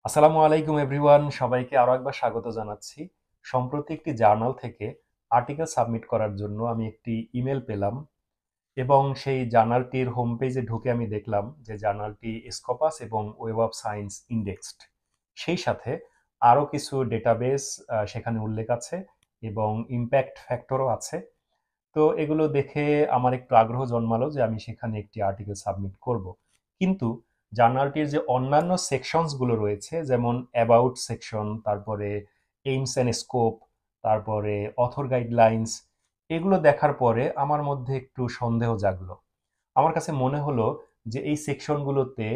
আসসালামু আলাইকুম এভরিওয়ান, সবাইকে আরো একবার স্বাগত জানাচ্ছি। সম্প্রতি একটি জার্নাল থেকে আর্টিকেল সাবমিট করার জন্য আমি একটি ইমেল পেলাম এবং সেই জার্নালটির হোম পেজে ঢুকে আমি দেখলাম যে জার্নালটি স্কোপাস এবং ওয়েব অফ সায়েন্স ইন্ডেক্সড। সেই সাথে আরও কিছু ডেটাবেস সেখানে উল্লেখ আছে এবং ইমপ্যাক্ট ফ্যাক্টরও আছে। তো এগুলো দেখে আমার একটু আগ্রহ জন্মালো যে আমি সেখানে একটি আর্টিকেল সাবমিট করব। কিন্তু জার্নালটির যে অন্যান্য সেকশনসগুলো রয়েছে, যেমন অ্যাবাউট সেকশন, তারপরে এইমস অ্যান্ড স্কোপ, তারপরে অথর গাইডলাইন্স, এগুলো দেখার পরে আমার মধ্যে একটু সন্দেহ জাগলো। আমার কাছে মনে হলো যে এই সেকশনগুলোতে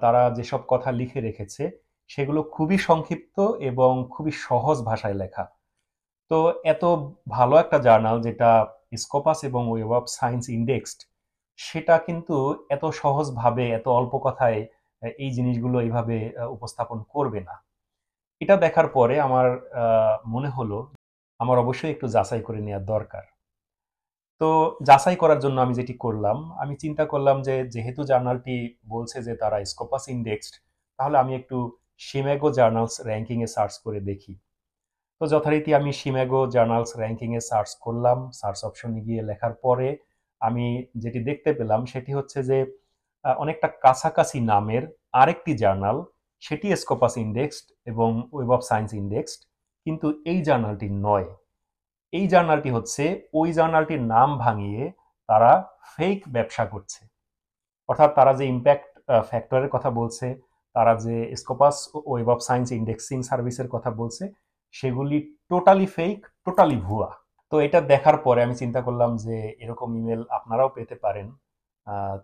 তারা যেসব কথা লিখে রেখেছে সেগুলো খুবই সংক্ষিপ্ত এবং খুবই সহজ ভাষায় লেখা। তো এত ভালো একটা জার্নাল যেটা স্কোপাস এবং ওয়েব অফ সায়েন্স ইন্ডেক্সড, সেটা কিন্তু এত সহজভাবে এত অল্প কথায় এই জিনিসগুলো এইভাবে উপস্থাপন করবে না। এটা দেখার পরে আমার মনে হলো আমার অবশ্যই একটু যাচাই করে নেওয়া দরকার। তো যাচাই করার জন্য আমি যেটি করলাম, আমি চিন্তা করলাম যে যেহেতু জার্নালটি বলছে যে তারা স্কোপাস ইন্ডেক্সড, তাহলে আমি একটু শিমাগো জার্নালস র্যাঙ্কিং এ সার্চ করে দেখি। তো যথারীতি আমি শিমাগো জার্নালস র্যাঙ্কিং এ সার্চ করলাম। সার্চ অপশনে গিয়ে লেখার পরে আমি যেটি দেখতে পেলাম সেটি হচ্ছে যে অনেকটা কাছাকাছি নামের আরেকটি জার্নাল, সেটি স্কোপাস ইন্ডেক্সড এবং ওয়েব অফ সায়েন্স ইন্ডেক্সড, কিন্তু এই জার্নালটি নয়। এই জার্নালটি হচ্ছে ওই জার্নালটির নাম ভাঙিয়ে তারা ফেক ব্যবসা করছে। অর্থাৎ তারা যে ইম্প্যাক্ট ফ্যাক্টরের কথা বলছে, তারা যে Scopus web of science indexing সার্ভিসের কথা বলছে, সেগুলি টোটালি ফেক, টোটালি ভুয়া। তো এটা দেখার পরে আমি চিন্তা করলাম যে এরকম ইমেল আপনারাও পেতে পারেন।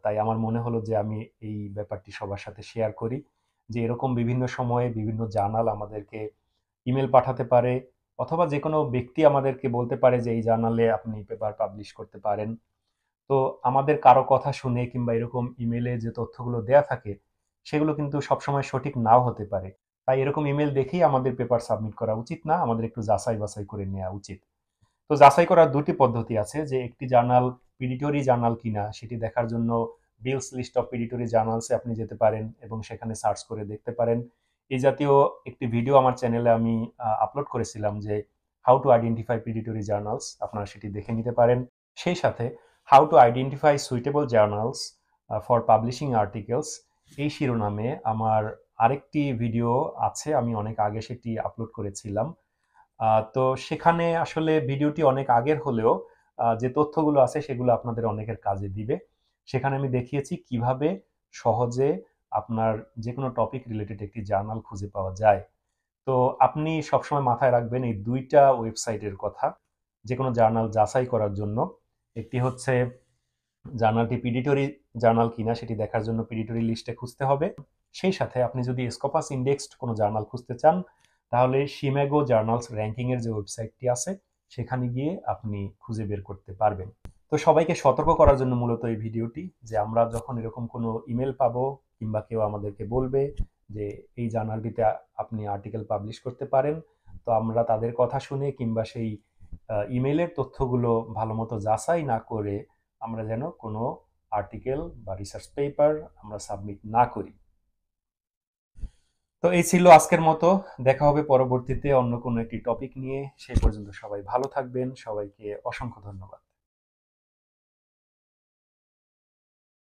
তাই আমার মনে হলো যে আমি এই ব্যাপারটি সবার সাথে শেয়ার করি যে এরকম বিভিন্ন সময়ে বিভিন্ন জার্নাল আমাদেরকে ইমেল পাঠাতে পারে, অথবা যে কোনো ব্যক্তি আমাদেরকে বলতে পারে যে এই জার্নালে আপনি পেপার পাবলিশ করতে পারেন। তো আমাদের কারো কথা শুনে কিংবা এরকম ইমেলে যে তথ্যগুলো দেয়া থাকে সেগুলো কিন্তু সবসময় সঠিক নাও হতে পারে। তাই এরকম ইমেল দেখেই আমাদের পেপার সাবমিট করা উচিত না, আমাদের একটু যাচাই বাছাই করে নেওয়া উচিত। তো যাচাই করার দুটি পদ্ধতি আছে, যে একটি জার্নাল পিডিটরি জার্নাল কিনা সেটি দেখার জন্য বিলস লিস্ট অফ পিডিটরি জার্নালসে আপনি যেতে পারেন এবং সেখানে সার্চ করে দেখতে পারেন। এই জাতীয় একটি ভিডিও আমার চ্যানেলে আমি আপলোড করেছিলাম যে হাউ টু আইডেন্টিফাই পিডিটরি জার্নালস, আপনারা সেটি দেখে নিতে পারেন। সেই সাথে how to identify suitable journals for publishing articles, এই শিরোনামে আমার আরেকটি ভিডিও আছে, আমি অনেক আগে সেটি আপলোড করেছিলাম। তো সেখানে আসলে ভিডিওটি অনেক আগের হলেও যে তথ্যগুলো আছে সেগুলো আপনাদের অনেকের কাজে দিবে। সেখানে আমি দেখিয়েছি কিভাবে সহজে আপনার যে কোনো টপিক রিলেটেড একটি জার্নাল খুঁজে পাওয়া যায়। তো আপনি সবসময় মাথায় রাখবেন এই দুইটা ওয়েবসাইটের কথা যে কোনো জার্নাল যাচাই করার জন্য। একটি হচ্ছে জার্নালটি পিডিটরি জার্নাল কিনা সেটি দেখার জন্য পিডিটরি লিস্টে খুঁজতে হবে। সেই সাথে আপনি যদি স্কোপাস ইন্ডেক্সড কোনো জার্নাল খুঁজতে চান, তাহলে শিমাগো জার্নালস র্যাঙ্কিং এর যে ওয়েবসাইটটি আছে সেখানে গিয়ে আপনি খুঁজে বের করতে পারবেন। তো সবাইকে সতর্ক করার জন্য মূলত এই ভিডিওটি, যে আমরা যখন এরকম কোনো ইমেল পাবো কিংবা কেউ আমাদেরকে বলবে যে এই জার্নালটিতে আপনি আর্টিকেল পাবলিশ করতে পারেন, তো আমরা তাদের কথা শুনে কিংবা সেই ইমেলের তথ্যগুলো ভালো মতো যাচাই না করে আমরা যেন কোনো আর্টিকেল বা রিসার্চ পেপার আমরা সাবমিট না করি। তো এই ছিল আজকের মতো। দেখা হবে পরবর্তীতে অন্য কোনো একটি টপিক নিয়ে। সেই পর্যন্ত সবাই ভালো থাকবেন। সবাইকে অসংখ্য ধন্যবাদ।